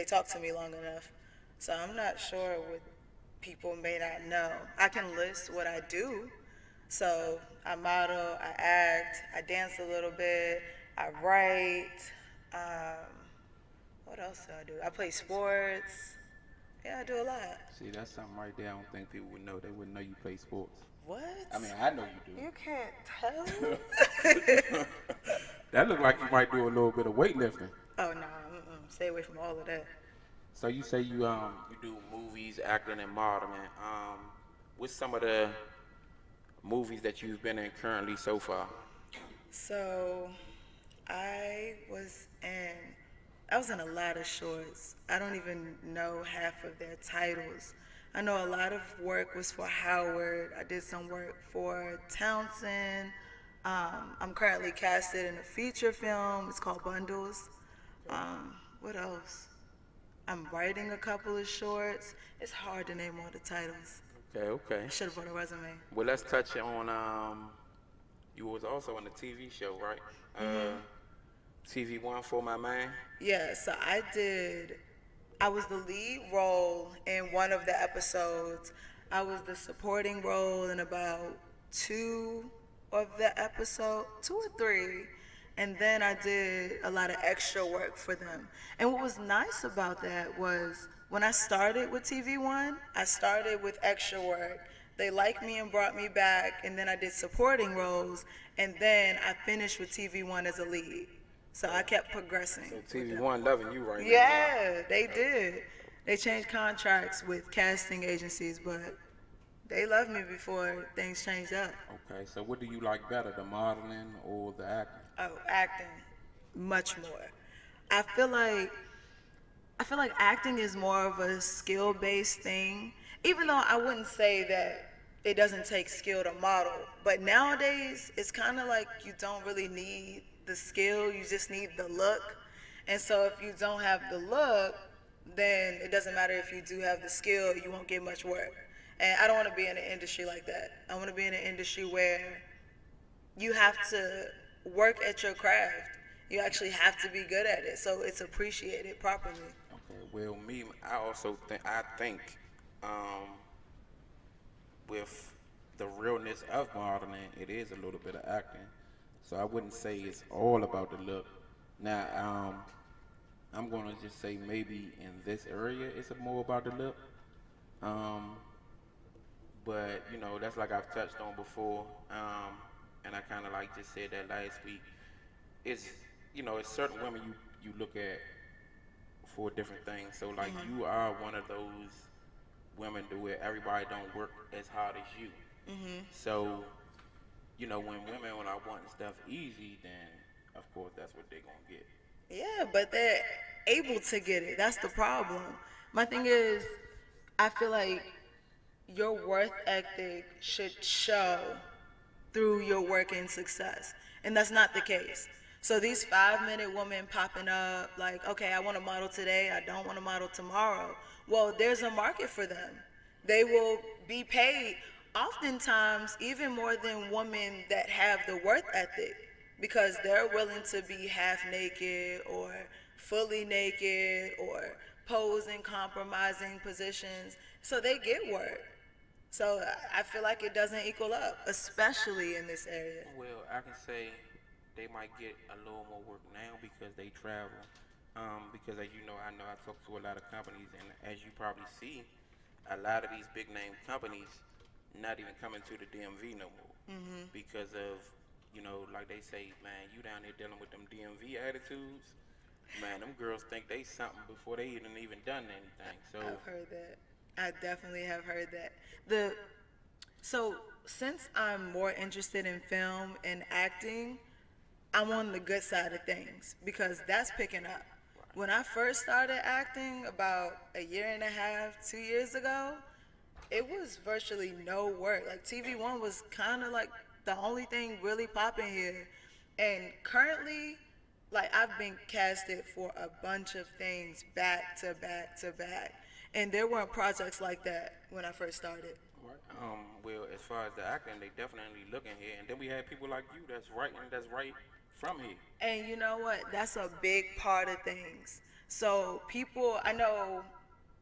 talk to me long enough. So I'm not sure what people may not know. I can list what I do. So I model, I act, I dance a little bit, I write. Um, what else do I do? I play sports. Yeah, I do a lot. See, that's something right there. I don't think people would know. They wouldn't know you play sports. What? I mean, I know you You can't do. tell? That look like you might do a little bit of weightlifting. Oh no, stay away from all of that. So you say you do movies, acting, and modeling. What's some of the movies that you've been in currently so far? So I was in I was in a lot of shorts. I don't even know half of their titles. I know a lot of work was for Howard. I did some work for Townsend. I'm currently casted in a feature film. It's called Bundles. What else? I'm writing a couple of shorts. It's hard to name all the titles. Okay, okay. I should have brought a resume. Well, let's touch on you was also on the TV show, right? TV One for my man. Yeah, so I was the lead role in one of the episodes. I was the supporting role in about two of the episode, two or three. And then I did a lot of extra work for them. And what was nice about that was when I started with TV One, I started with extra work. They liked me and brought me back, and then I did supporting roles, and then I finished with TV One as a lead. So I kept progressing. So With TV them. One loving you right now, huh? Yeah, they did. They changed contracts with casting agencies, but they loved me before things changed up. Okay, so what do you like better, the modeling or the acting? Oh, acting, much more. I feel like I feel like acting is more of a skill-based thing. Even though I wouldn't say that it doesn't take skill to model, but nowadays it's kind of like you don't really need the skill, you just need the look. And so if you don't have the look, then it doesn't matter if you do have the skill, you won't get much work. And I don't want to be in an industry like that. I want to be in an industry where you have to work at your craft. You actually have to be good at it, so it's appreciated properly. Okay, well, I think um, with the realness of modeling, it is a little bit of acting. So I wouldn't say it's all about the look. Now, I'm gonna just say maybe in this area it's more about the look. Um, but that's like I've touched on before, and I kind of like just said that last week. It's it's certain women you look at for different things. So like Mhm. you are one of those women to where everybody don't work as hard as you. Mhm. So when I want stuff easy, then of course that's what they're gonna get. Yeah, but they're able to get it. That's the problem. My thing is, I feel like your worth ethic should show through your work and success. And that's not the case. So these 5 minute women popping up like, okay, I want to model today, I don't want to model tomorrow. Well, there's a market for them. They will be paid oftentimes even more than women that have the worth ethic because they're willing to be half naked or fully naked or pose in compromising positions. So they get work. So I feel like it doesn't equal up, especially in this area. Well, I can say they might get a little more work now because they travel. Because as you know, I talk to a lot of companies, and as you probably see, a lot of these big name companies not even coming to the DMV no more Mhm. because of like they say, man, you down there dealing with them DMV attitudes. Man, them girls think they something before they even done anything. So I've heard that. I definitely have heard that. The so since I'm more interested in film and acting, I'm on the good side of things because that's picking up. When I first started acting about a year and a half, 2 years ago, it was virtually no work. Like TV One was kind of like the only thing really popping here, and currently, like I've been casted for a bunch of things back to back to back, and there weren't projects like that when I first started. right. Well, as far as the acting, they definitely looking here, and then we had people like you that's right from here. And you know what? That's a big part of things. So people, I know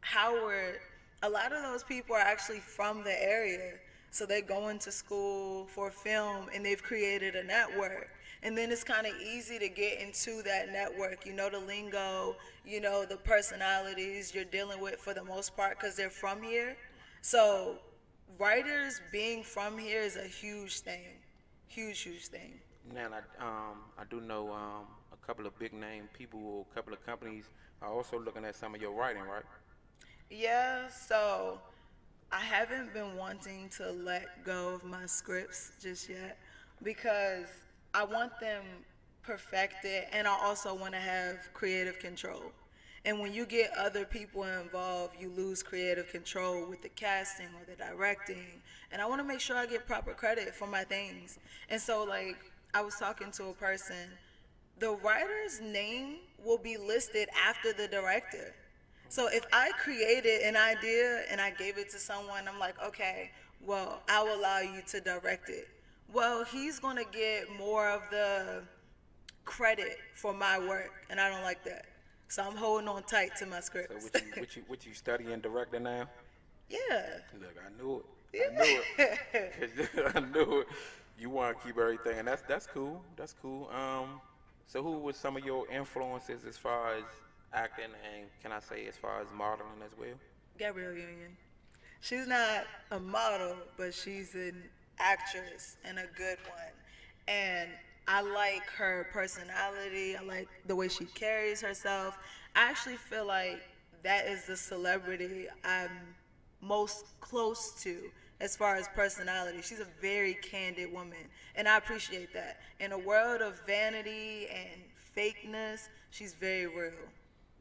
Howard, a lot of those people are actually from the area. So they go into school for film and they've created a network. And then it's kind of easy to get into that network. You know the lingo, you know the personalities you're dealing with for the most part because they're from here. So writers being from here is a huge thing. Huge, huge thing. Now, I do know a couple of big name people or a couple of companies are also looking at some of your writing, right? Yeah, so I haven't been wanting to let go of my scripts just yet because I want them perfected and I also want to have creative control. And when you get other people involved, you lose creative control with the casting or the directing. And I want to make sure I get proper credit for my things. And so, like, I was talking to a person, the writer's name will be listed after the director. So if I created an idea and I gave it to someone, I'm like, okay, well, I'll allow you to direct it. Well, he's going to get more of the credit for my work, and I don't like that. So I'm holding on tight to my So scripts. what you studying directing now? Yeah. Look, I knew it. I knew it. Yeah. 'Cause I knew it. You want to keep everything, and that's cool. That's cool. So who was some of your influences as far as acting, and can I say as far as modeling as well? Gabrielle Union. She's not a model, but she's an actress and a good one. And I like her personality. I like the way she carries herself. I actually feel like that is the celebrity I'm most close to as far as personality. She's a very candid woman, and I appreciate that. In a world of vanity and fakeness, she's very real,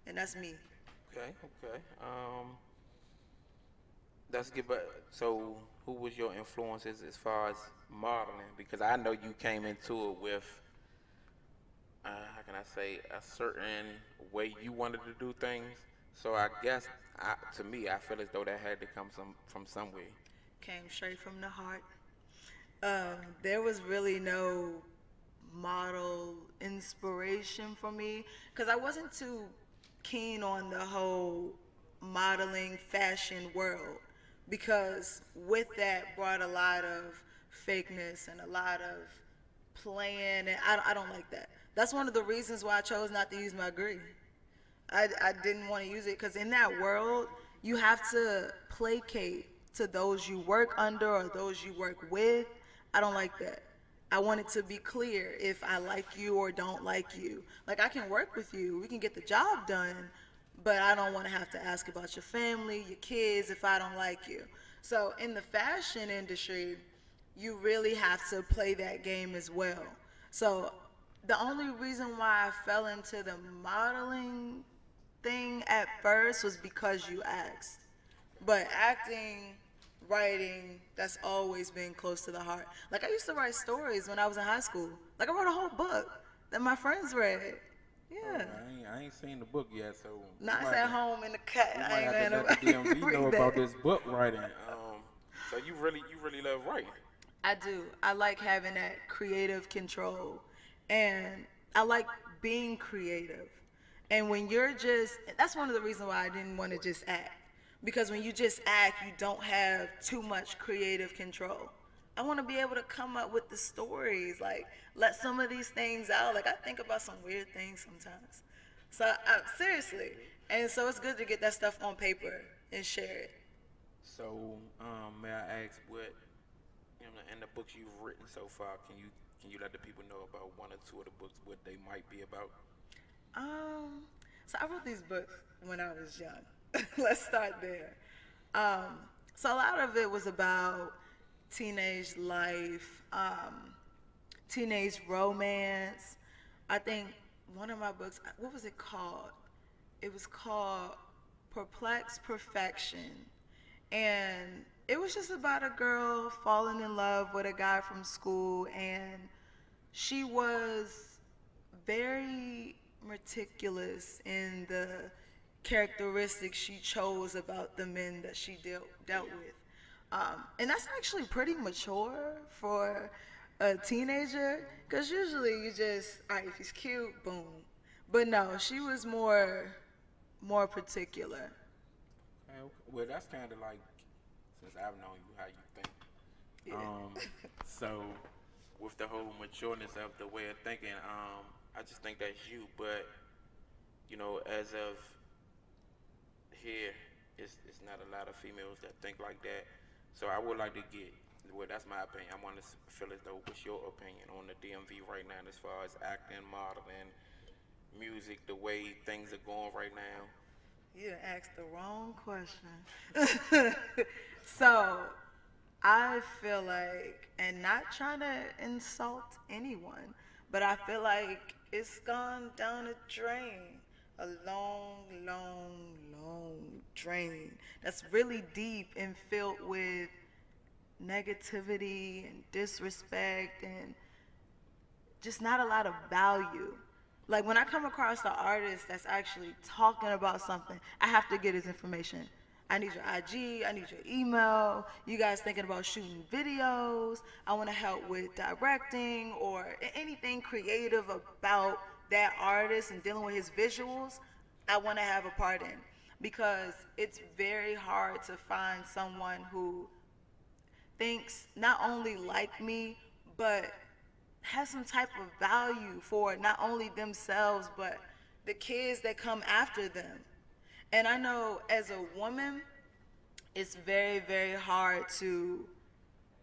and that's me. Okay, okay. That's good. But so, who was your influences as far as modeling? Because I know you came into it with, how can I say, a certain way you wanted to do things. So I guess, to me, I feel as though that had to come from somewhere. Came straight from the heart. There was really no model inspiration for me because I wasn't too keen on the whole modeling fashion world because with that brought a lot of fakeness and a lot of playing and I don't like that. That's one of the reasons why I chose not to use my degree. I didn't want to use it because in that world, you have to placate to those you work under or those you work with. I don't like that. I want it to be clear if I like you or don't like you. Like, I can work with you, we can get the job done, but I don't want to have to ask about your family, your kids, if I don't like you. So, in the fashion industry, you really have to play that game as well. So, the only reason why I fell into the modeling thing at first was because you asked. But acting, writing, that's always been close to the heart. Like I used to write stories when I was in high school. Like I wrote a whole book that my friends read. Oh, Yeah. I ain't seen the book yet, so Now it's at home in the cut. we I might ain't have to let the gonna DMV know read about that. this book writing. So you really love writing. I do. I like having that creative control. And I like being creative. And when you're just, that's one of the reasons why I didn't want to just act. Because when you just act, you don't have too much creative control. I want to be able to come up with the stories, like let some of these things out. Like I think about some weird things sometimes. So seriously, and so it's good to get that stuff on paper and share it. So, may I ask what in the books you've written so far? Can you let the people know about one or two of the books, what they might be about? Um, so I wrote these books when I was young. Let's start there. Um, so a lot of it was about teenage life, teenage romance. I think one of my books, what was it called? It was called Perplexed Perfection. And it was just about a girl falling in love with a guy from school, and she was very meticulous in the characteristics she chose about the men that she dealt with. And that's actually pretty mature for a teenager, because usually you just, all right, if he's cute, boom. But no, she was more. more particular. Well, that's kind of like since I've known you, how you think. Yeah. Um, so with the whole matureness of the way of thinking, I just think that's you. But as of here, it's not a lot of females that think like that. So I would like to get. Well, that's my opinion. I want to feel as though what's your opinion on the DMV right now as far as acting, modeling, music, the way things are going right now. You done asked the wrong question. So, I feel like, and not trying to insult anyone, but I feel like it's gone down a drain. A long, long, long drain that's really deep and filled with negativity and disrespect and just not a lot of value. Like when I come across an artist that's actually talking about something, I have to get his information. I need your IG, I need your email. You guys thinking about shooting videos? I want to help with directing or anything creative about that artist and dealing with his visuals. I want to have a part in because it's very hard to find someone who thinks not only like me, but has some type of value for not only themselves, but the kids that come after them. And I know as a woman, it's very, very hard to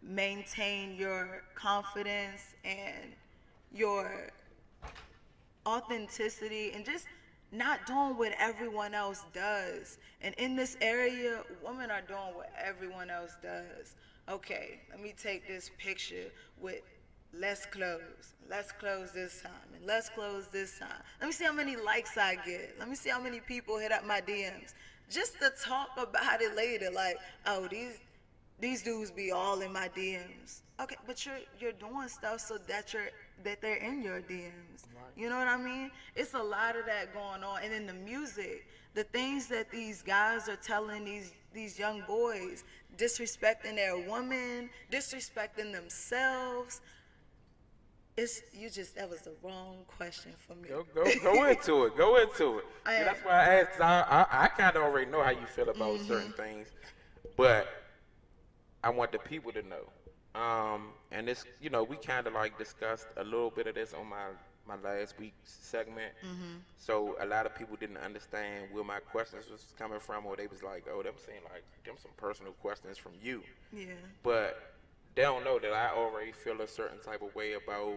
maintain your confidence and your authenticity and just not doing what everyone else does. And in this area, women are doing what everyone else does. Okay, let me take this picture with less clothes. Less clothes this time and less clothes this time. Let me see how many likes I get. Let me see how many people hit up my DMs. Just to talk about it later, like, oh, these dudes be all in my DMs. Okay, but you're doing stuff so that they're in your DMs. Right. You know what I mean? It's a lot of that going on. And then the music, the things that these guys are telling these young boys, disrespecting their woman, disrespecting themselves. It's you just that was the wrong question for me. Go into it. Go into it. See, I, that's why I asked. 'Cause I kind of already know how you feel about certain mhm. things, but I want the people to know. And this, we kind of like discussed a little bit of this on my last week's segment. Mhm. So a lot of people didn't understand where my questions was coming from, or they was like, "Oh, them saying like them some personal questions from you," Yeah. but they don't know that I already feel a certain type of way about,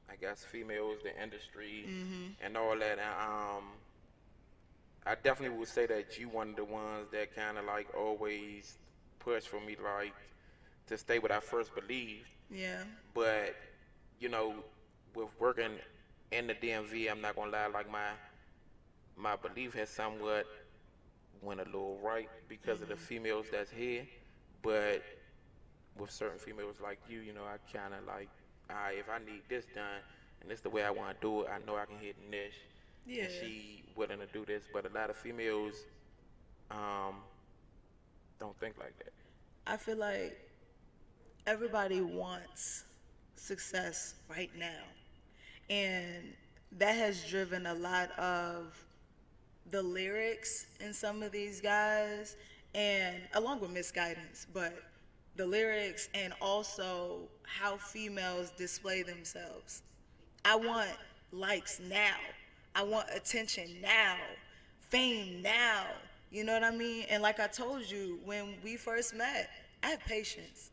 I guess, females, the industry, Mhm. and all that. And I definitely would say that you one of the ones that kind of like always push for me, like to stay what I first believed. Yeah. But you know, with working in the DMV, I'm not gonna lie, like my belief has somewhat went a little right because of the Mhm. females that's here. But with certain females like you, I kind of like, alright, if I need this done and it's the way I want to do it, I know I can hit the niche, Yeah. and she willing to do this. But a lot of females um don't think like that. I feel like everybody wants success right now. And that has driven a lot of the lyrics in some of these guys, and along with misguidance, but the lyrics and also how females display themselves. I want likes now. I want attention now. Fame now. You know what I mean? And like I told you when we first met, I have patience.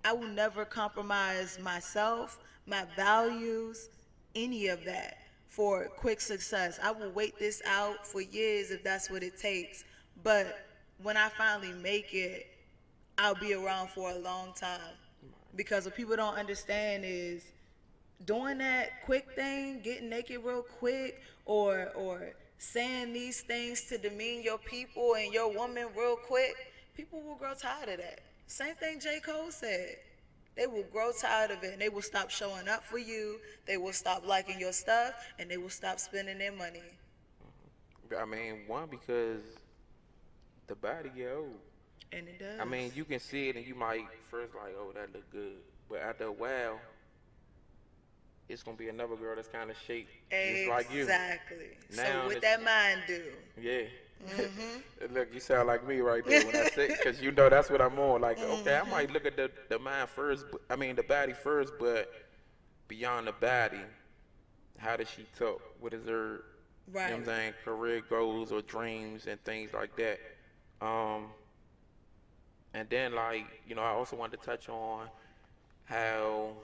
I will never compromise myself, my values, any of that for quick success. I will wait this out for years if that's what it takes. But when I finally make it, I'll be around for a long time. Because what people don't understand is doing that quick thing, getting naked real quick, or saying these things to demean your people and your woman real quick, people will grow tired of that. Same thing J. Cole said. They will grow tired of it and they will stop showing up for you. They will stop liking your stuff and they will stop spending their money. I mean, one, because the body get old. And it I mean, does. you can see it and you might first like, oh, that look good, but after a while, it's gonna be another girl that's kind of shaped just like you. Exactly. So Now what it's that mind do? yeah. Mhm. Look, you sound like me right there when I say, cause you know that's what I'm on. Like, okay, I Mhm. might look at the mind first, I mean the body first, but beyond the body, how does she talk? What is her, you know what I'm Right. saying, career goals or dreams and things like that. Um, and then like, I also wanted to touch on how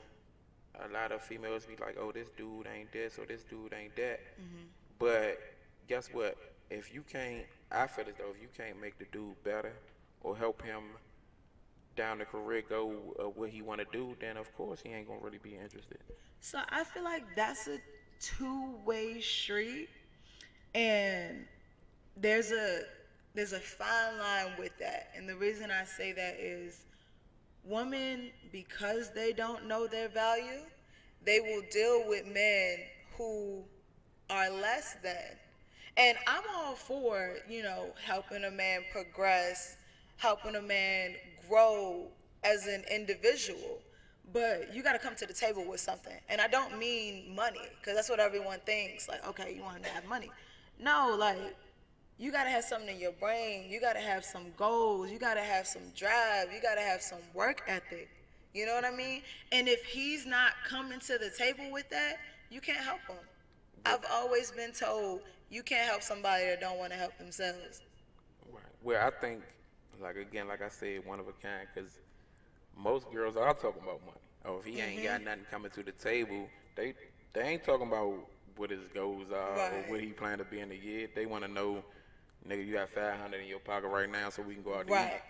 a lot of females be like, oh, this dude ain't this or this dude ain't that. Mhm. But guess what? If you can't, I feel as though if you can't make the dude better or help him down the career goal of what he want to do, then of course he ain't gonna really be interested. So I feel like that's a two-way street, and there's a there's a fine line with that. And the reason I say that is women, because they don't know their value, they will deal with men who are less than. And I'm all for, helping a man progress, helping a man grow as an individual. But you got to come to the table with something. And I don't mean money, because that's what everyone thinks. Like, okay, you want him to have money. No, like, you got to have something in your brain. You got to have some goals. You got to have some drive. You got to have some work ethic. You know what I mean? And if he's not coming to the table with that, you can't help him. Well, I've always been told you can't help somebody that don't want to help themselves. right. Well, I think, like again, like I said, one of a kind, because most girls are talking about money. Oh, if he ain't Mhm. got nothing coming to the table, they ain't talking about what his goals are or what Right. he plan to be in a year. They want to know, nigga, you got 500 in your pocket right now, so we can go out to eat. Right.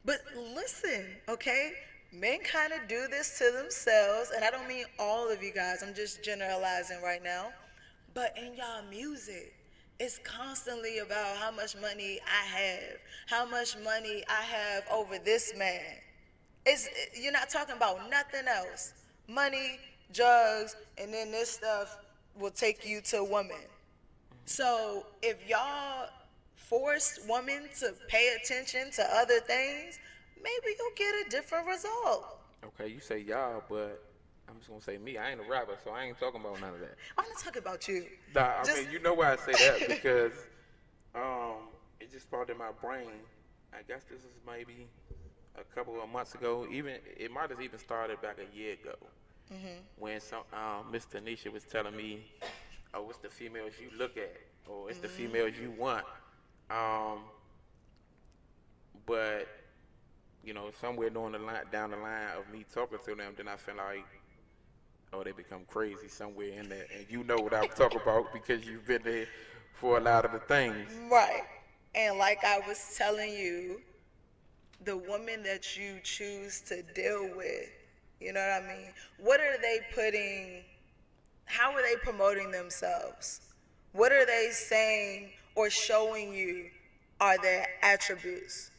But listen, okay? Men kind of do this to themselves, and I don't mean all of you guys. I'm just generalizing right now. But in y'all music, it's constantly about how much money I have, how much money I have over this man. You're not talking about nothing else. Money, drugs, and then this stuff will take you to women. So if y'all force women to pay attention to other things, maybe you'll get a different result. Okay, you say y'all, but I'm just gonna say me. I ain't a rapper, so I ain't talking about none of that. I'm not talking about you. Nah, I Just mean, you know why I say that because it just sparked in my brain. I guess this is maybe a couple of months ago. Even it might have even started back a year ago when some Miss Tanisha was telling me, "Oh, what's the females you look at, or it's the females you want." Um, but somewhere down the line of me talking to them, then I feel like, oh, they become crazy somewhere in there, and you know what I'm talking about because you've been there for a lot of the things. right. And like I was telling you, the woman that you choose to deal with, you know what I mean? What are they putting, how are they promoting themselves? What are they saying or showing you are their attributes?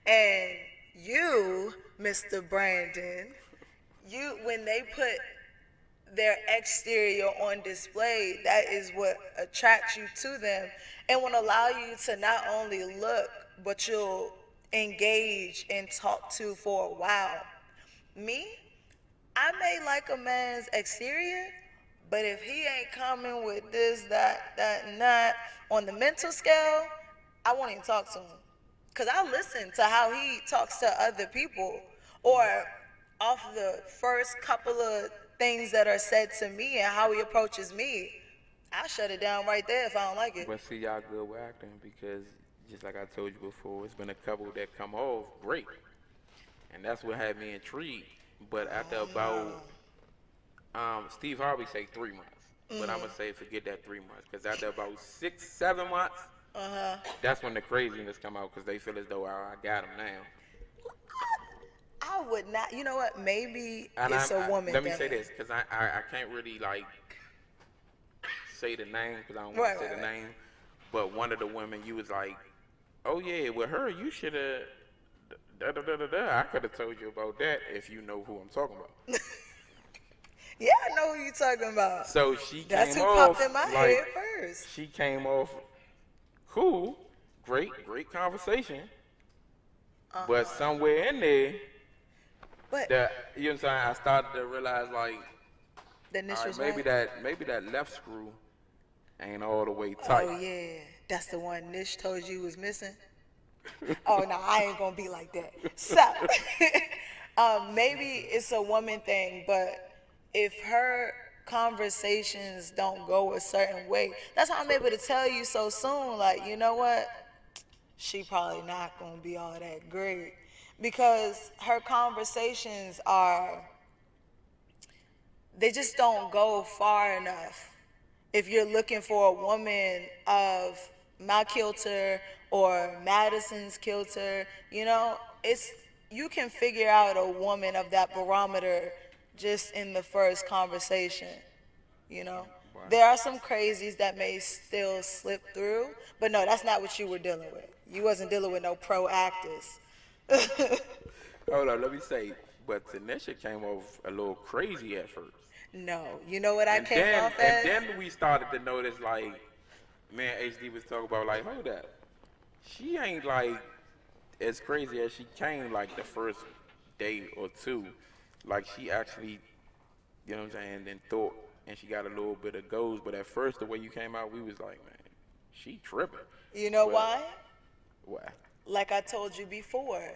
And you, Mr. Brandon, when they put their exterior on display, that is what attracts you to them and will allow you to not only look, but you'll engage and talk to for a while. Me, I may like a man's exterior, but if he ain't coming with this, that, and that on the mental scale, I won't even talk to him. Because I listen to how he talks to other people, or off the first couple of things that are said to me and how he approaches me, I shut it down right there if I don't like it. But see, y'all good with acting because, just like I told you before, it's been a couple that come off great, and that's what had me intrigued. But after Oh about, Steve Harvey say 3 months, no. but I'm Mhm. gonna say forget that 3 months because after about 6, 7 months, Uh huh. that's when the craziness come out because they feel as though, oh, I got him now. I would not. You know what? Maybe And it's a woman let me say thing. this because I can't really like say the name because I don't want Right, to say right, the right. name. But one of the women, you was like, oh yeah, with her, you should have. Da, da, da, da, da. I could have told you about that if you know who I'm talking about. Yeah, I know who you're talking about. So she That's came who popped off in my like head first. she came off cool, great conversation. Uh But huh. somewhere in there, But that you know what I'm saying, I started to realize like The All niche right, was right. maybe that left screw ain't all the way Oh tight. yeah, that's the one Nish told you was missing. Oh no, I ain't gonna be like that. So, maybe it's a woman thing, but if her conversations don't go a certain way, that's how I'm able to tell you so soon. Like, you know what? She probably not gonna be all that great because her conversations are, they just don't go far enough. If you're looking for a woman of my kilter or Madison's kilter, it's, you can figure out a woman of that barometer just in the first conversation. You know, Right. there are some crazies that may still slip through, but no, that's not what you were dealing with. You wasn't dealing with no pro actors. Hold on, let me say, but Tanisha came off a little crazy at first. No, you know what I And came then off and as? then we started to notice like man HD was talking about like hold up. She ain't like as crazy as she came like the first day or two. Like she actually, you know what I'm saying, and thought and she got a little bit of goals, but at first the way you came out we was like, man, she tripping. You know But why? why? Like I told you before,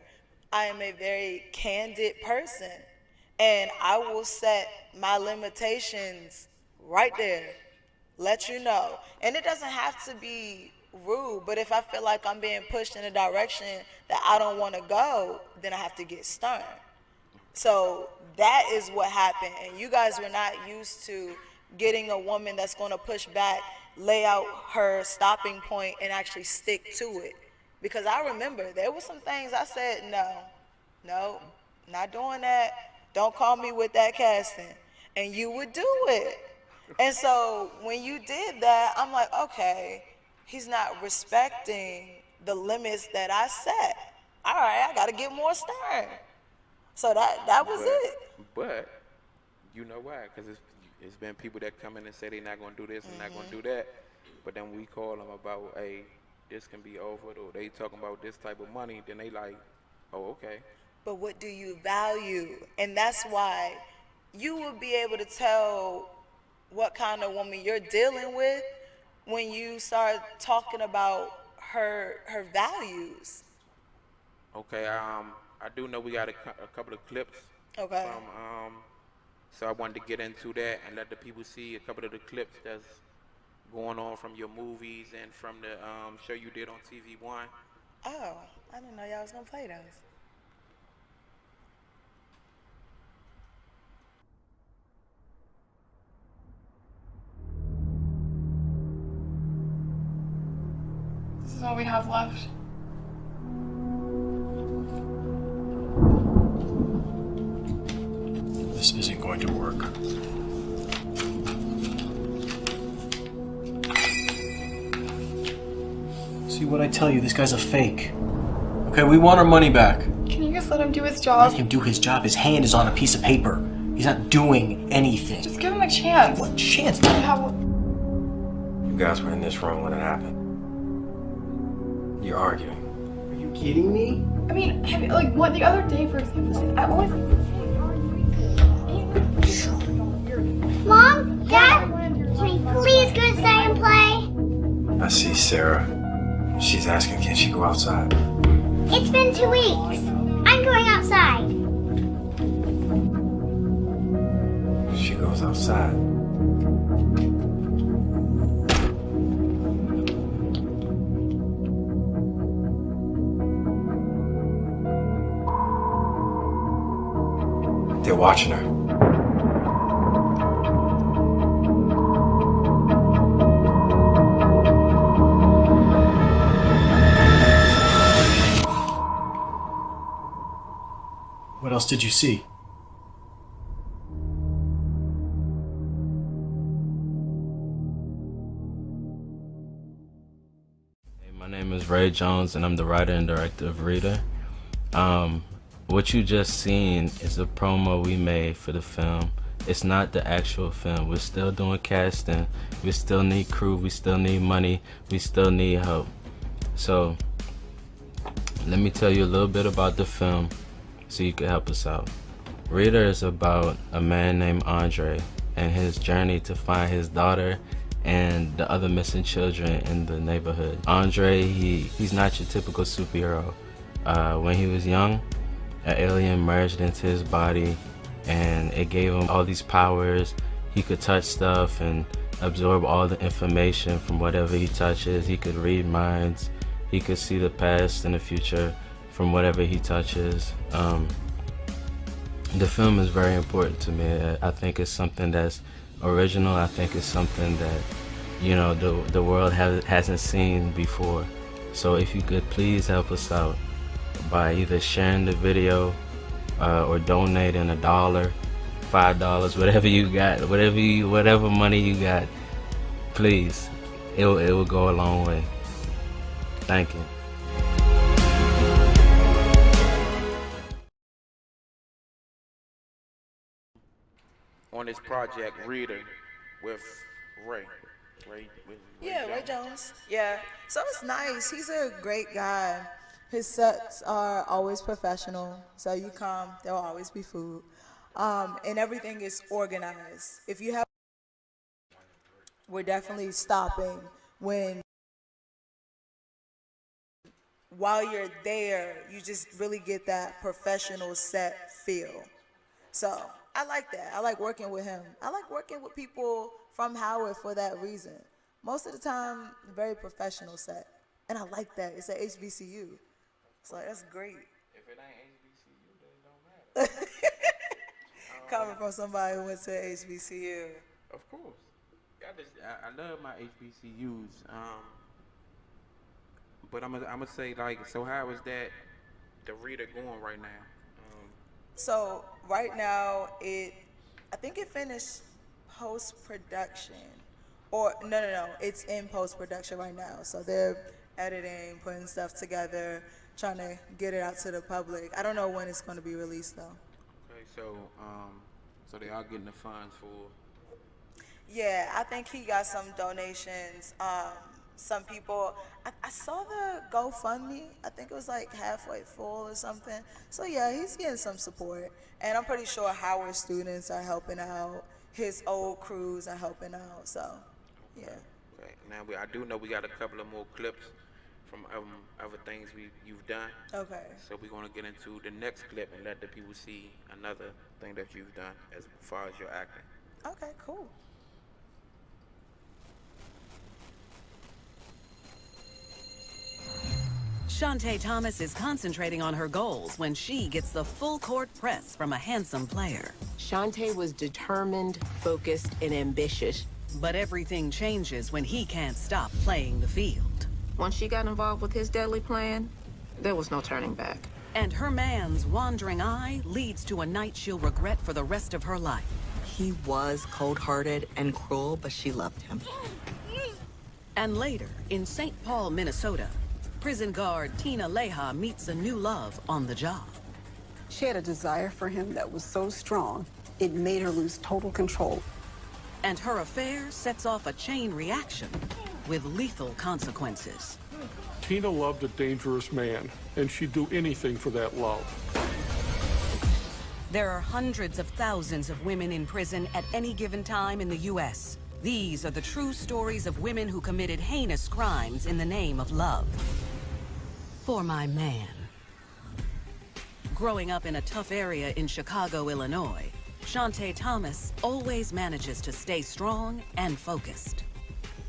I am a very candid person and I will set my limitations right there. Let you know. And it doesn't have to be rude, but if I feel like I'm being pushed in a direction that I don't want to go, then I have to get stern. So that is what happened. And you guys were not used to getting a woman that's going to push back, lay out her stopping point, and actually stick to it. Because I remember there were some things I said, no, no, not doing that. Don't call me with that casting. And you would do it. And so when you did that, I'm like, okay, he's not respecting the limits that I set. All right, I got to get more stern. So that was But it. but you know why? Because it's been people that come in and say they're not gonna do this and not gonna do that, but then we call them about, hey, this can be offered, or they talking about this type of money, then they like, oh, okay. But what do you value? And that's why you will be able to tell what kind of woman you're dealing with when you start talking about her values. Okay, I do know we got a couple of clips Okay. from, so I wanted to get into that and let the people see a couple of the clips that's going on from your movies and from the show you did on TV One. Oh, I didn't know y'all was gonna play those. This is all we have left. This isn't going to work. See what I tell you, this guy's a fake. Okay, we want our money back. Can you just let him do his Let job? him do his job. His hand is on a piece of paper. He's not doing anything. Just give him a chance. What chance? How? You guys were in this room when it happened. You're arguing. Are you kidding me? I mean, like what the other day, for example, I always. Mom, Dad, can we please go outside and play? I see Sarah. She's asking, can she go outside? It's been 2 weeks. I'm going outside. She goes outside. They're watching her. What else did you see? My name is Ray Jones, and I'm the writer and director of Rita. What you just seen is a promo we made for the film. It's not the actual film. We're still doing casting. We still need crew. We still need money. We still need help. So let me tell you a little bit about the film so you can help us out. Rita is about a man named Andre. and his journey to find his daughter and the other missing children in the neighborhood. Andre, he's not your typical superhero. When he was young, an alien merged into his body and it gave him all these powers. He could touch stuff and absorb all the information from whatever he touches. He could read minds. He could see the past and the future from whatever he touches. The film is very important to me. I think it's something that's original. I think it's something that, you know, the world hasn't seen before. So if you could please help us out by either sharing the video or donating $1, $5, whatever you got, whatever money you got, please, it will go a long way. Thank you. On this project, Reader, with Ray. Yeah, Ray Jones. Yeah. So it's nice. He's a great guy. His sets are always professional. So you come, there'll always be food. And everything is organized. If you have, we're definitely stopping when, while you're there, you just really get that professional set feel. So I like that. I like working with him. I like working with people from Howard for that reason. Most of the time, very professional set. And I like that. It's at HBCU. So that's great. If it ain't HBCU, then it don't matter. Coming from somebody who went to HBCU. Of course. I love my HBCUs. But I'm gonna say, like, so how is that the Reader going right now? So right now, I think it finished post production, or no, it's in post production right now. So they're editing, putting stuff together, trying to get it out to the public. I don't know when it's going to be released though. Okay, so they are getting the funds for. Yeah, I think he got some donations. Some people, I saw the GoFundMe. I think it was like halfway full or something. So yeah, he's getting some support, and I'm pretty sure Howard students are helping out. His old crews are helping out. So, yeah. Okay. Now I do know we got a couple of more clips from other things you've done. Okay. So we're gonna get into the next clip and let the people see another thing that you've done as far as your acting. Okay. Cool. Shantae Thomas is concentrating on her goals when she gets the full court press from a handsome player. Shantae was determined, focused, and ambitious. But everything changes when he can't stop playing the field. Once she got involved with his deadly plan, there was no turning back. And her man's wandering eye leads to a night she'll regret for the rest of her life. He was cold-hearted and cruel, but she loved him. And later, in St. Paul, Minnesota, prison guard Tina Leha meets a new love on the job. She had a desire for him that was so strong, it made her lose total control. And her affair sets off a chain reaction with lethal consequences. Tina loved a dangerous man, and she'd do anything for that love. There are hundreds of thousands of women in prison at any given time in the U.S. These are the true stories of women who committed heinous crimes in the name of love. For my man. Growing up in a tough area in Chicago, Illinois, Shantae Thomas always manages to stay strong and focused.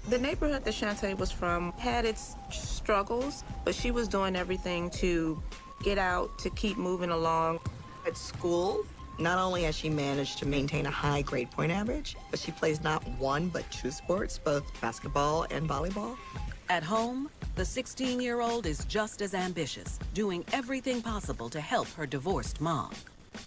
The neighborhood that Shantae was from had its struggles, but she was doing everything to get out, to keep moving along. At school, not only has she managed to maintain a high grade point average, but she plays not one but two sports, both basketball and volleyball. At home, the 16-year-old is just as ambitious, doing everything possible to help her divorced mom.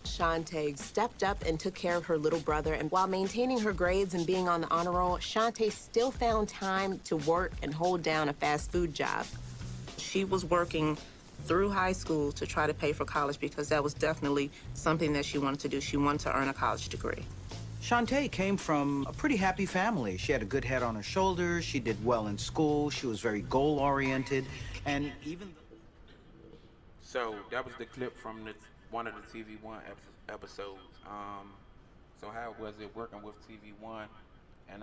Shantae stepped up and took care of her little brother, and while maintaining her grades and being on the honor roll, Shantae still found time to work and hold down a fast food job. She was working through high school to try to pay for college because that was definitely something that she wanted to do. She wanted to earn a college degree. Shantae came from a pretty happy family. She had a good head on her shoulders. She did well in school. She was very goal-oriented, and even... So that was the clip from one of the TV One episodes. So how was it working with TV1? And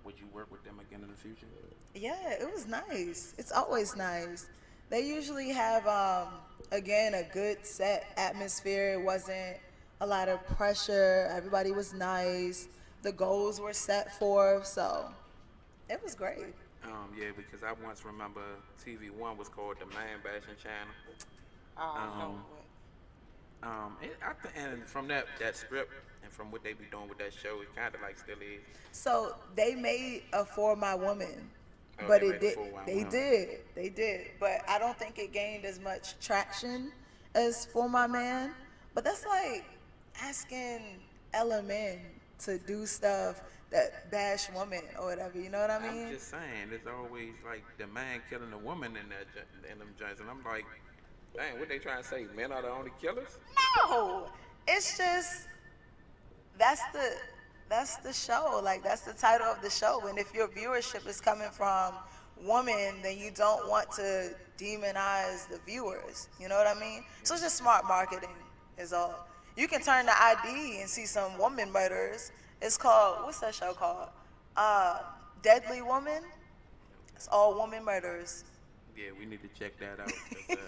would you work with them again in the future? Yeah, it was nice. It's always nice. They usually have again a good set atmosphere. It wasn't a lot of pressure. Everybody was nice. The goals were set forth, so it was great. Yeah, because I once remember TV1 was called the Man Bashing Channel. Oh Um, Lord. and from that script and from what they be doing with that show, it kind of like still is. So they made a For My Woman, Oh, but they it made a did. full one They women. did. They did. But I don't think it gained as much traction as For My Man. But that's like asking LMN to do stuff that bash women or whatever. You know what I I'm mean? just saying, there's always like the man killing the woman in in them joints, and I'm like, dang, what they trying to say? Men are the only killers? No, it's just that's the show. Like that's the title of the show. And if your viewership is coming from women, then you don't want to demonize the viewers. You know what I mean? So it's just smart marketing is all. You can turn the ID and see some woman murderers. It's called what's that show called? Um, Deadly Woman. It's all woman murderers. Yeah, we need to check that out because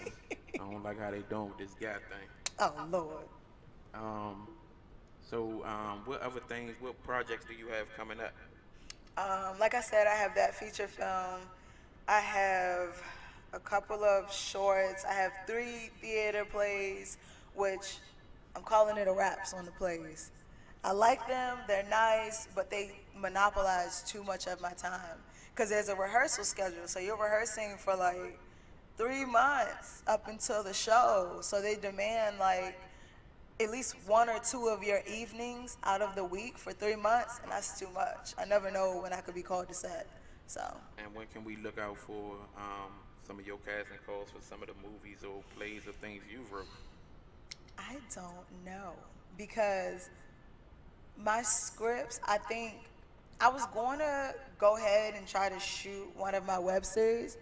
I don't like how they doing with this guy thing. Oh Lord. Um, what other things, what projects do you have coming up? Like I said, I have that feature film. I have a couple of shorts. I have 3 theater plays, which I'm calling it a wraps on the plays. I like them, they're nice, but they monopolize too much of my time. Because there's a rehearsal schedule, so you're rehearsing for like 3 months up until the show. So they demand like at least 1 or 2 of your evenings out of the week for 3 months, and that's too much. I never know when I could be called to set. So And when can we look out for some of your casting calls for some of the movies or plays or things you've wrote? I don't know because my scripts, I think I was going to go ahead and try to shoot one of my web series,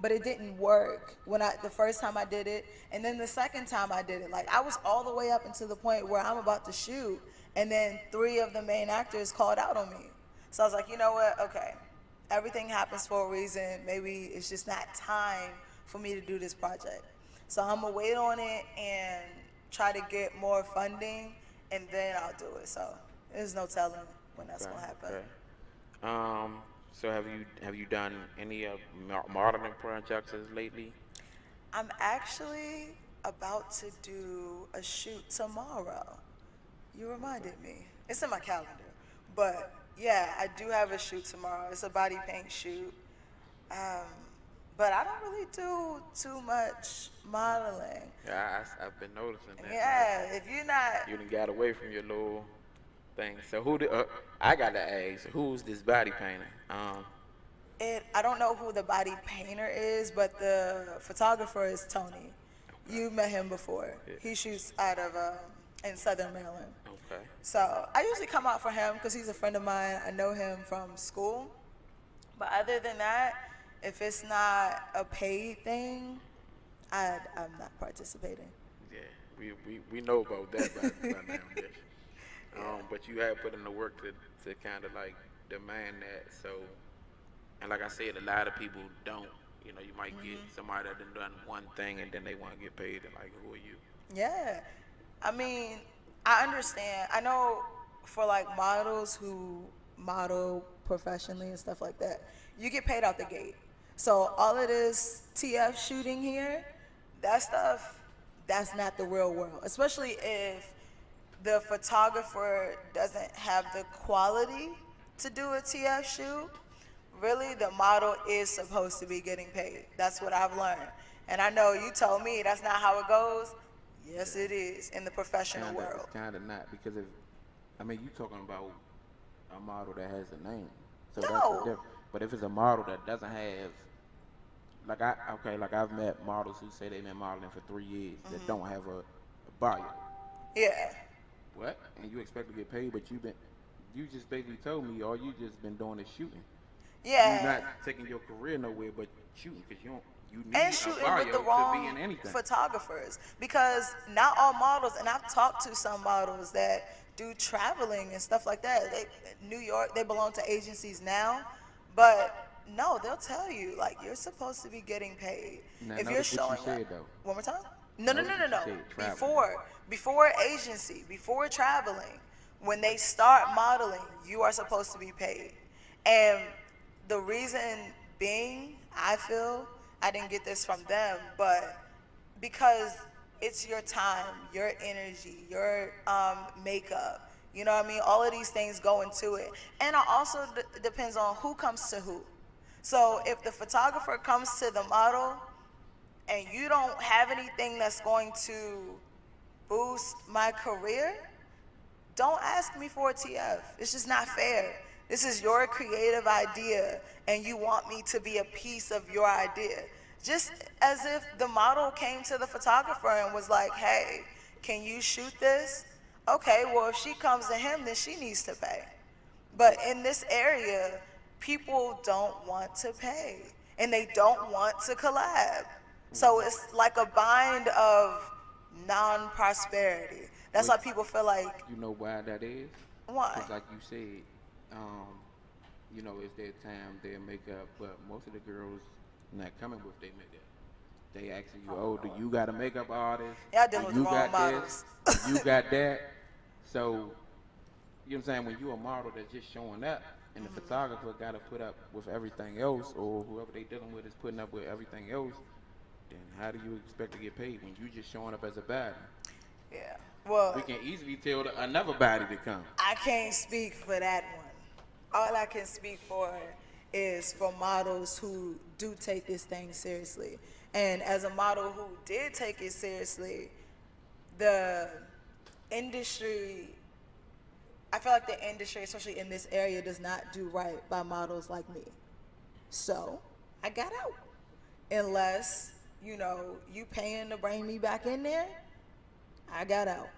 but it didn't work when I the first time I did it, and then the second time I did it. Like I was all the way up until the point where I'm about to shoot, and then 3 of the main actors called out on me. So I was like, you know what? Okay, everything happens for a reason. Maybe it's just not time for me to do this project. So I'm gonna wait on it and try to get more funding, and then I'll do it. So there's no telling when that's Okay, gonna happen. okay. So have you done any modeling projects lately? I'm actually about to do a shoot tomorrow. You reminded me. It's in my calendar. But yeah, I do have a shoot tomorrow. It's a body paint shoot. Um, but I don't really do too much modeling. Yeah, I've been noticing that. Like, Yeah, if you're not, you done got away from your little thing. So I got to ask, who's this body painter? I don't know who the body painter is, but the photographer is Tony. You met him before. Yeah. He shoots out of in Southern Maryland. Okay. So I usually come out for him because he's a friend of mine. I know him from school. But other than that, if it's not a paid thing, I'm not participating. Yeah, we know about that by now. Yes. But you have put in the work to kind of like demand that. So, and like I said, a lot of people don't. You know, you might get somebody that done one thing and then they want to get paid. And like, who are you? Yeah. I mean, I understand. I know for like models who model professionally and stuff like that, you get paid out the gate. So all of this TF shooting here, that stuff, that's not the real world. Especially if the photographer doesn't have the quality to do a TF shoot. Really, the model is supposed to be getting paid. That's what I've learned. And I know you told me that's not how it goes. Yes, it is in the professional It's world. kind of not because if I mean you talking about a model that has a name, so that's the No. difference. But if it's a model that doesn't have like I've met models who say they've been modeling for 3 years that don't have a bio. Yeah. What? And you expect to get paid, but you just basically told me all you just been doing is shooting. You Yeah. not taking your career nowhere, but shooting because you need And a shooting bio with the to be wrong in anything. photographers because not all models, and I've talked to some models that do traveling and stuff like that. New York, they belong to agencies now, but no, they'll tell you like you're supposed to be getting paid Now if you're notice what you showing up. said though. One more time. No, no, no, Notice no, what you no. said. Traveling. Before agency, before traveling, when they start modeling, you are supposed to be paid. And the reason being, I feel, I didn't get this from them, but because it's your time, your energy, your makeup. You know what I mean? All of these things go into it, and it also depends on who comes to who. So if the photographer comes to the model and you don't have anything that's going to boost my career, don't ask me for a TF. It's just not fair. This is your creative idea, and you want me to be a piece of your idea. Just as if the model came to the photographer and was like, hey, can you shoot this? Okay, well, if she comes to him, then she needs to pay. But in this area, people don't want to pay, and they don't want to collab. So it's like a bind of non-prosperity. That's Wait, why people feel like, you know why that is? why? Because like you said, it's their time, their makeup, but most of the girls not coming with their makeup. They asking you, oh, do you got a makeup artist? Y'all Do dealing with the you wrong got this? models. Do you got that? So, you know what I'm saying? When you a model that's just showing up, and the photographer got to put up with everything else, or whoever they dealing with is putting up with everything else, then how do you expect to get paid when you just showing up as a baddie? Yeah. Well, We can easily tell another body to come. I can't speak for that one. All I can speak for is for models who do take this thing seriously. And as a model who did take it seriously, the industry, I feel like the industry, especially in this area, does not do right by models like me. So I got out. Unless, you paying to bring me back in there, I got out.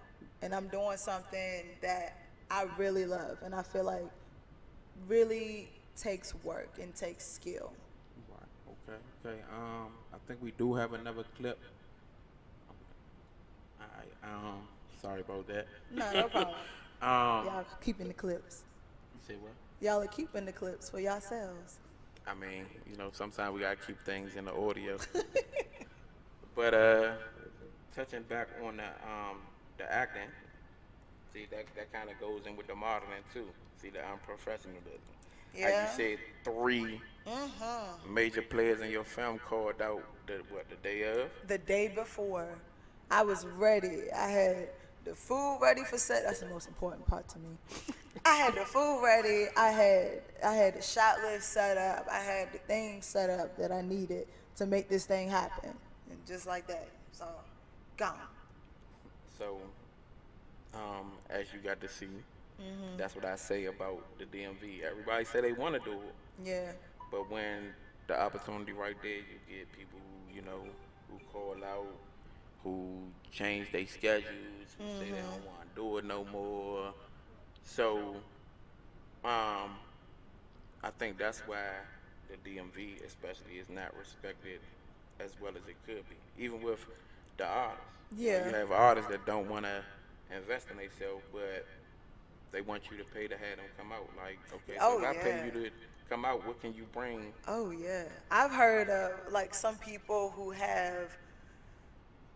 And I'm doing something that I really love. And I feel like really takes work and takes skill. Right. Okay. Okay. I think we do have another clip. All right. Sorry about that. No, no problem. um, Y'all keeping the clips. you say what? Y'all are keeping the clips for yourselves. I mean, sometimes we gotta keep things in the audio. But touching back on the acting, see that kind of goes in with the modeling too. See the unprofessionalism. How you Yeah. said three major players in your film called out the day of. The day before, I was ready. I had the food ready for set. That's the most important part to me. I had the food ready. I had the shot list set up. I had the things set up that I needed to make this thing happen. And just like that, so gone. So, as you got to see, that's what I say about the DMV. Everybody say they want to do it, Yeah. but when the opportunity right there, you get people who who call out, who change their schedules, who say they don't want to do it no more. So, um, I think that's why the DMV, especially, is not respected as well as it could be, even with the artists. You Yeah. have artists that don't want to invest in themselves, but they want you to pay to have them come out. Like, okay, so Oh if I pay yeah. you to come out, what can you bring? Oh yeah. I've heard of like some people who have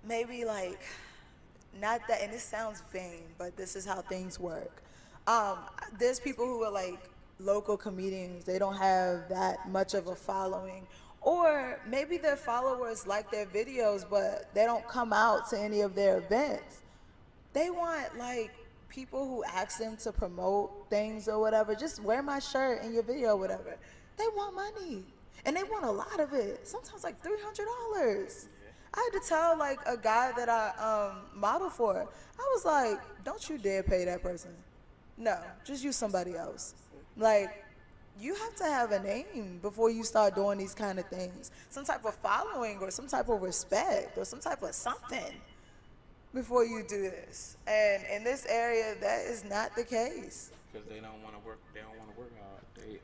maybe like not that, and this sounds vain, but this is how things work. Um, there's people who are like local comedians. They don't have that much of a following, or maybe their followers like their videos, but they don't come out to any of their events. They want like people who ask them to promote things or whatever. Just wear my shirt in your video, or whatever. They want money, and they want a lot of it. Sometimes like $300. I had to tell like a guy that I model for. I was like, "Don't you dare pay that person. No, just use somebody else." Like, you have to have a name before you start doing these kind of things. Some type of following or some type of respect or some type of something before you do this. And in this area, that is not the case. Because they don't want to work. They don't want to work hard.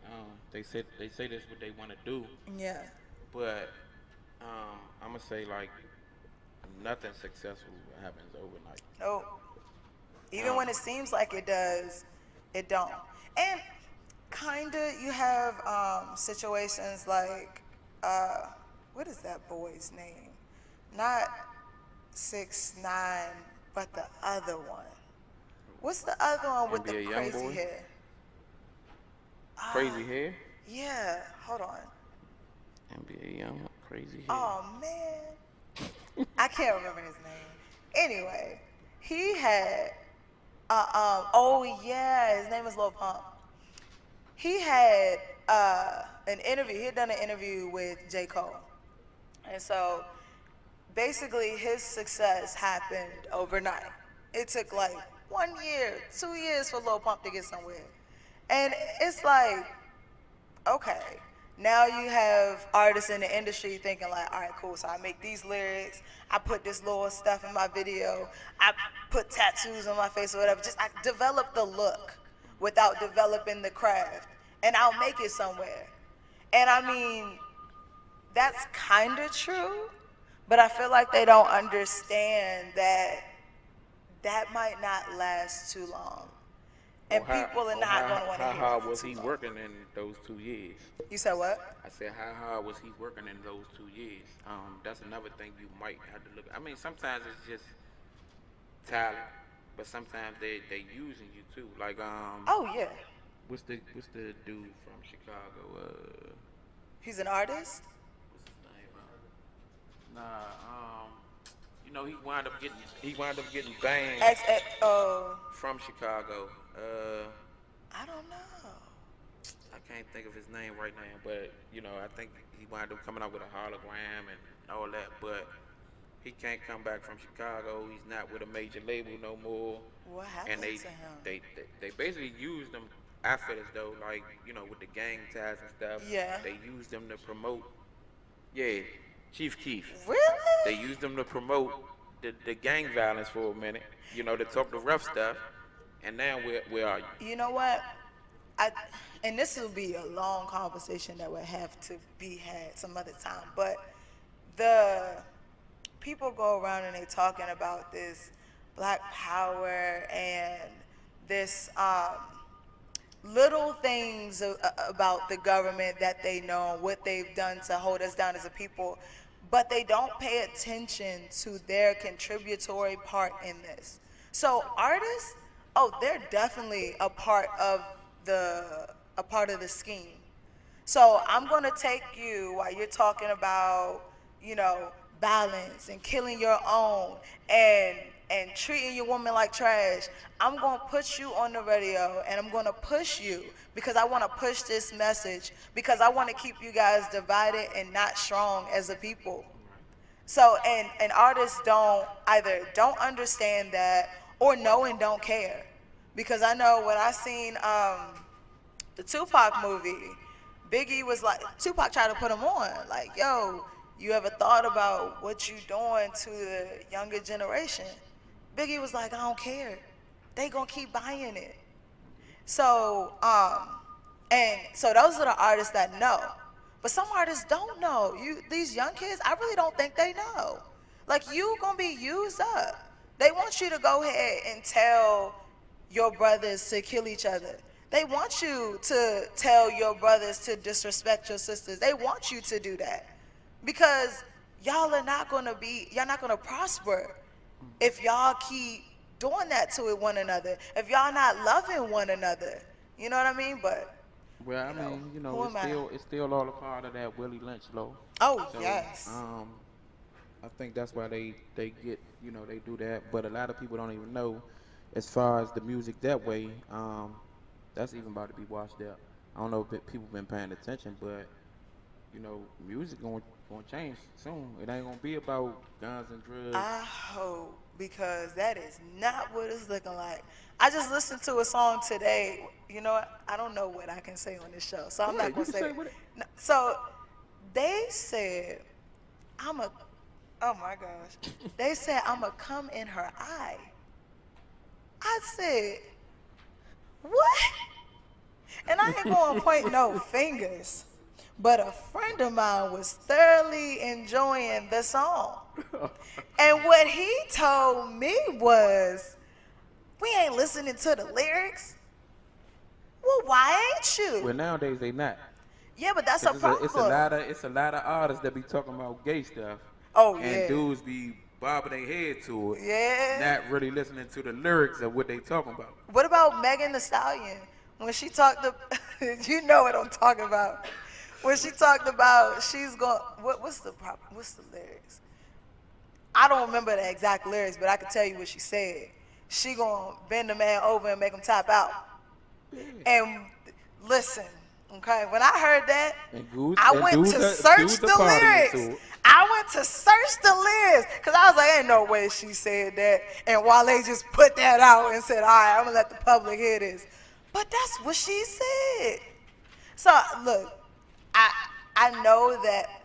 They say this what they want to do, Yeah. but I'm gonna say like nothing successful happens overnight. Oh, Even when it seems like it does, it don't. And kinda, you have situations like, what is that boy's name? Not 6ix9ine, but the other one. What's the other one with the NBA crazy YoungBoy, hair? crazy hair. Yeah, hold on. NBA Young, crazy hair. Oh man, I can't remember his name. Anyway, he had, oh yeah, his name is Lil Pump. He had an interview. He had done an interview with J. Cole, and so basically his success happened overnight. It took like 1 year, 2 years for Lil Pump to get somewhere, and it's like, okay, now you have artists in the industry thinking like, all right, cool, so I make these lyrics, I put this little stuff in my video, I put tattoos on my face or whatever, just I develop the look without developing the craft, and I'll make it somewhere. And I mean, that's kind of true, but I feel like they don't understand that that might not last too long. And people are not going to want to how hear hard it was for he too long. working in those 2 years? You said what? I said, how hard was he working in those 2 years? That's another thing you might have to look at. I mean, sometimes it's just talent, but sometimes they using you too. Like Oh yeah. what's the dude from Chicago? He's an artist? What's his name? Nah, you know he wound up getting banned Oh. from Chicago. I don't know. I can't think of his name right now, but you know, I think he wound up coming out with a hologram and all that, but he can't come back from Chicago. He's not with a major label no more. What happened And to him? they basically used them after this though, like, you know, with the gang ties and stuff. Yeah. They used them to promote, yeah, Chief Keef. Really? They used them to promote the gang violence for a minute, you know, to talk the rough stuff. And now where are you? You know what? And this will be a long conversation that would have to be had some other time. But the people go around and they talking about this Black Power and this little things about the government that they know, what they've done to hold us down as a people, but they don't pay attention to their contributory part in this. So artists, oh, they're definitely a part of the scheme. So I'm gonna take you while you're talking about, you know, balance and killing your own and treating your woman like trash. I'm gonna put you on the radio and I'm gonna push you because I wanna push this message because I wanna keep you guys divided and not strong as a people. So and artists don't understand that or know and don't care. Because I know when I seen the Tupac movie, Biggie was like, Tupac tried to put him on, like, yo, you ever thought about what you doing to the younger generation? Biggie was like, I don't care. They gonna keep buying it. So, and so those are the artists that know. But some artists don't know. These young kids, I really don't think they know. Like, you gonna be used up. They want you to go ahead and tell your brothers to kill each other. They want you to tell your brothers to disrespect your sisters. They want you to do that. Because y'all not gonna prosper if y'all keep doing that to one another. If y'all not loving one another. You know what I mean? But Well, I mean, you know, it's still all a part of that Willie Lynch law. oh, So, yes. I think that's why they get, you know, they do that. But a lot of people don't even know, as far as the music that way, that's even about to be washed out. I don't know if people been paying attention, but you know, music gonna change soon. It ain't gonna be about guns and drugs. I hope, because that is not what it's looking like. I just listened to a song today. You know what? I don't know what I can say on this show, so I'm not gonna say it. No, so they said, oh my gosh. They said I'ma come in her eye. I said, what? And I ain't gonna point no fingers, but a friend of mine was thoroughly enjoying the song. And what he told me was, We ain't listening to the lyrics. Well, why ain't Well, you? nowadays they not. Yeah, but that's a Cause problem. it's a lot of artists that be talking about gay stuff, Oh and yeah. dudes be bobbing their head to it, Yeah. not really listening to the lyrics of what they talking about. What about Megan the Stallion when she talked to? You know what I'm talking about. When she talked about she's going. What's the lyrics? I don't remember the exact lyrics, but I can tell you what she said. She gonna bend the man over and make him tap out. And listen, okay, when I heard that, I went to search dudes are the partying lyrics. to it. I went to search the lyrics because I was like, ain't no way she said that. And Wale just put that out and said, all right, I'm gonna let the public hear this. But that's what she said. So look, I I know that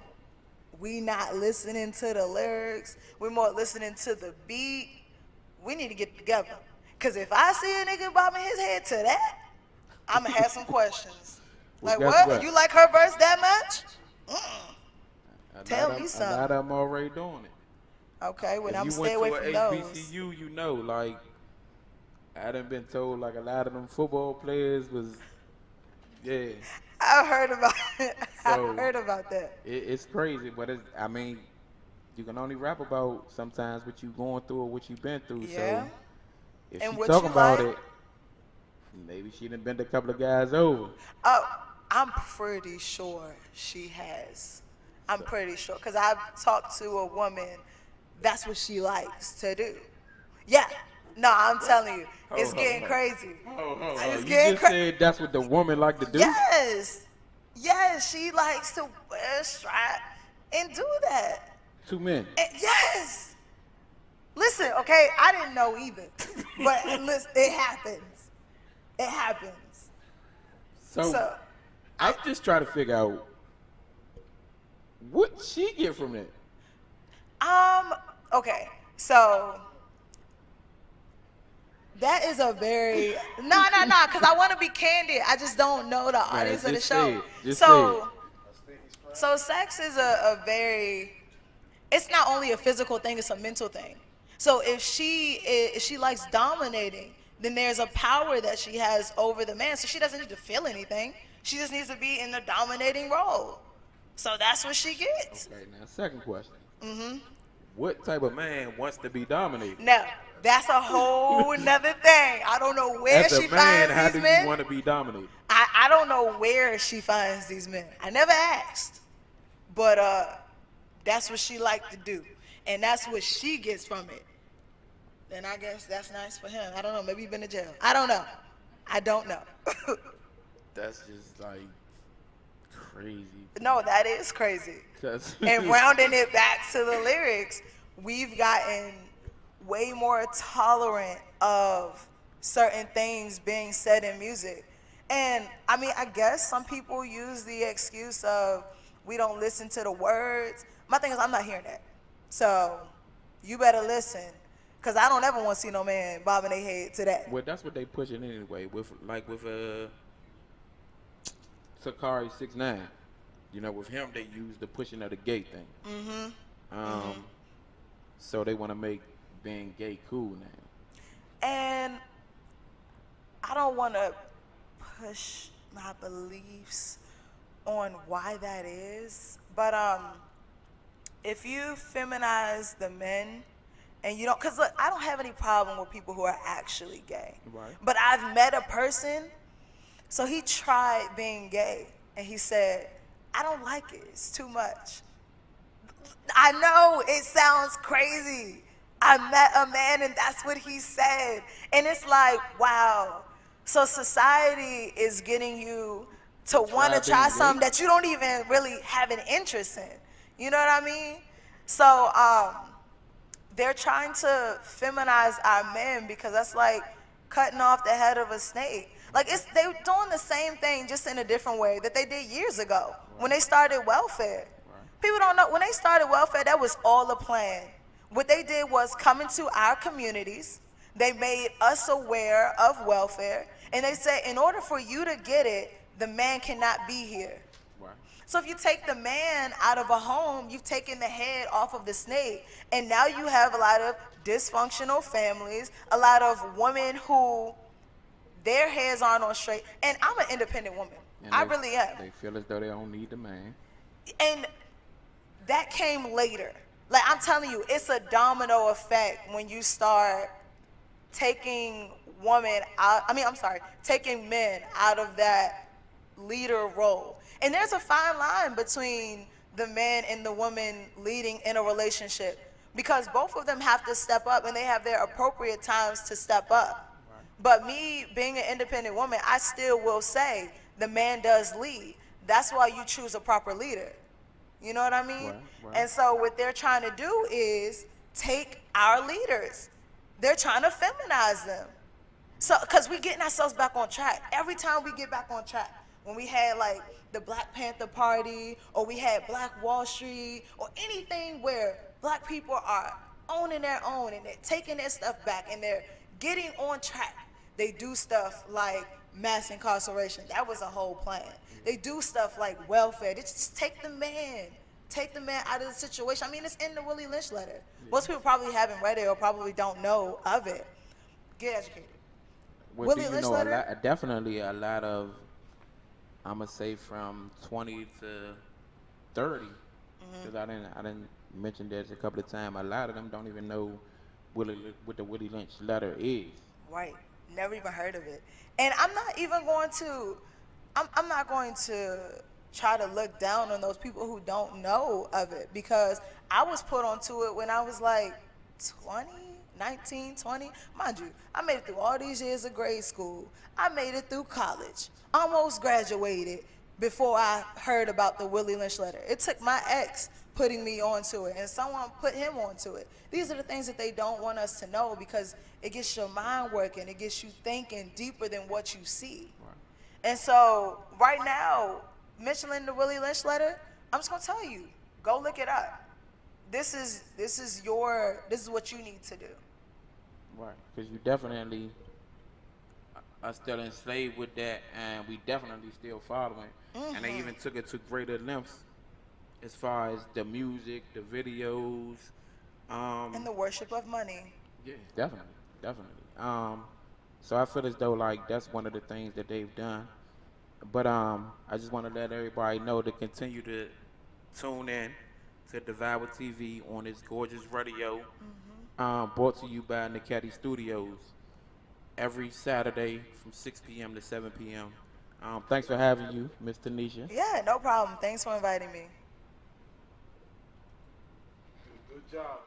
we not listening to the lyrics. We're more listening to the beat. We need to get together. Cause if I see a nigga bobbing his head to that, I'ma have some questions. Well, Like guess what? what? You like her verse that much? Tell me A lot something. of them already doing it. Okay, well If I'm you stay went to away a from those. HBCU, you know, like I done been told, like a lot of them football players was, yeah. I've heard about it. I've So heard about that. it's crazy, but I mean, you can only rap about sometimes what you going through or what you been through. Yeah. So if And she what talking you about like? it, maybe she done bent a couple of guys over. Oh, I'm pretty sure she has. I'm pretty sure. Because I've talked to a woman, that's what she likes to do. Yeah. No, I'm telling you, Ho it's ho getting ho. crazy. Ho. It's You getting just crazy. said that's what the woman like to do. Yes. Yes, she likes to wear a strap and do that. Two men. Yes. Listen, okay, I didn't know either. But listen, it happens. It happens. So So, I'm just trying to figure out what she get from that. okay, so that is a very no, because I want to be candid. I just don't know the Man, audience of the just say show. it. Just say it. So sex is a very. It's not only a physical thing; it's a mental thing. So if she likes dominating, then there's a power that she has over the man. So she doesn't need to feel anything. She just needs to be in the dominating role. So that's what she gets. Okay, now second question. Mhm. What type of man wants to be dominated? No, that's a whole nother thing. I don't know where As a she man, finds how do these you men. want to be dominated? I don't know where she finds these men. I never asked. But that's what she liked to do. And that's what she gets from it. Then I guess that's nice for him. I don't know. Maybe he's been to jail. I don't know. I don't know. That's just like crazy. No, that is crazy. 'Cause- And rounding it back to the lyrics, we've gotten way more tolerant of certain things being said in music. And I mean, I guess some people use the excuse of we don't listen to the words. My thing is, I'm not hearing that. So you better listen. Because I don't ever want to see no man bobbing their head to that. Well, that's what they pushing anyway. With Sakari 6ix9ine. You know, with him they use the pushing of the gay thing. So they want to make being gay cool now. And I don't want to push my beliefs on why that is, but if you feminize the men and you don't, because look, I don't have any problem with people who are actually gay. Right. But I've met a person, so he tried being gay, and he said, I don't like it, it's too much. I know it sounds crazy. I met a man and that's what he said. And it's like, wow. So society is getting you to want to try being something gay? that you don't even really have an interest in. You know what I mean? So they're trying to feminize our men because that's like cutting off the head of a snake. Like they're doing the same thing just in a different way that they did years ago when they started welfare. People don't know when they started welfare, that was all a plan. What they did was come into our communities. They made us aware of welfare, and they said in order for you to get it, the man cannot be here. Right. So if you take the man out of a home, you've taken the head off of the snake. And now you have a lot of dysfunctional families, a lot of women who their heads aren't on straight. And I'm an independent woman. And I really am. they feel as though they don't need the man. And that came later. Like I'm telling you, it's a domino effect when you start taking women out. I'm sorry, taking men out of that leader role. And there's a fine line between the man and the woman leading in a relationship because both of them have to step up and they have their appropriate times to step up. But me being an independent woman, I still will say the man does lead. That's why you choose a proper leader. You know what I mean? Right. And so what they're trying to do is take our leaders. They're trying to feminize them. So, because we getting ourselves back on track. Every time we get back on track, when we had like the Black Panther Party, or we had Black Wall Street, or anything where black people are owning their own and they're taking their stuff back and they're getting on track, they do stuff like mass incarceration. That was a whole plan. They do stuff like welfare. They just take the man. Take the man out of the situation. I mean, it's in the Willie Lynch letter. Most people probably haven't read it or probably don't know of it. Get educated. Well, do Willie you Lynch know letter? definitely a lot of, I'm gonna say from 20 to 30, because I didn't mention this a couple of times. A lot of them don't even know what the Willie Lynch letter is. Right. Never even heard of it. And I'm not going to try to look down on those people who don't know of it because I was put onto it when I was like 20, 19, 20. Mind you, I made it through all these years of grade school. I made it through college. Almost graduated before I heard about the Willie Lynch letter. It took my ex putting me onto it and someone put him onto it. These are the things that they don't want us to know because it gets your mind working. It gets you thinking deeper than what you see. And so right now, mentioning the Willie Lynch letter, I'm just gonna tell you, go look it up. This is what you need to do. Right. Because you definitely are still enslaved with that, and we definitely still following. And they even took it to greater lengths as far as the music, the videos, And the worship of money. yeah, definitely. So I feel as though like that's one of the things that they've done. But I just want to let everybody know to continue to tune in to Devour TV on this gorgeous radio. Brought to you by Nekedie Studios every Saturday from 6 p.m. to 7 p.m. Thanks for having you, Miss Tanisha. Yeah, no problem. Thanks for inviting me. Good job.